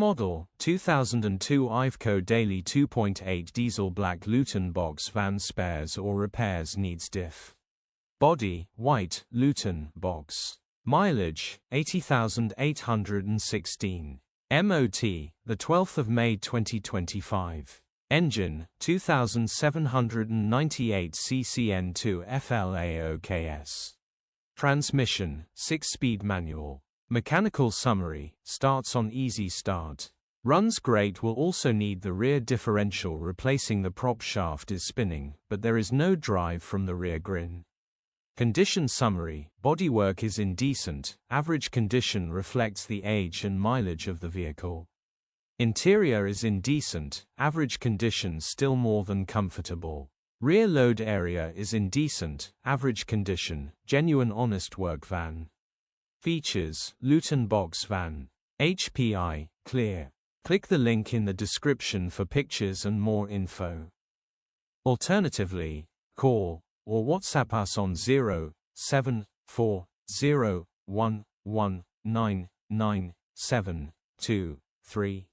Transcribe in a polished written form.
Model, 2002 Iveco Daily 2.8 Diesel Black Luton Box Van Spares or repairs needs Diff. Body, white, Luton Box. Mileage, 80,816. MOT, the 12th of May 2025. Engine, 2798 ccN2 FLAOKS. Transmission, 6-speed manual. Mechanical summary, starts on easy start. Runs great. Will also need the rear differential replacing the prop shaft is spinning, but there is no drive from the rear grin. Condition summary, bodywork is indecent, average condition reflects the age and mileage of the vehicle. Interior is indecent, average condition still more than comfortable. Rear load area is indecent, average condition, genuine honest work van. Features, Luton Box Van. HPI, clear. Click the link in the description for pictures and more info. Alternatively, call or WhatsApp us on 07401199723.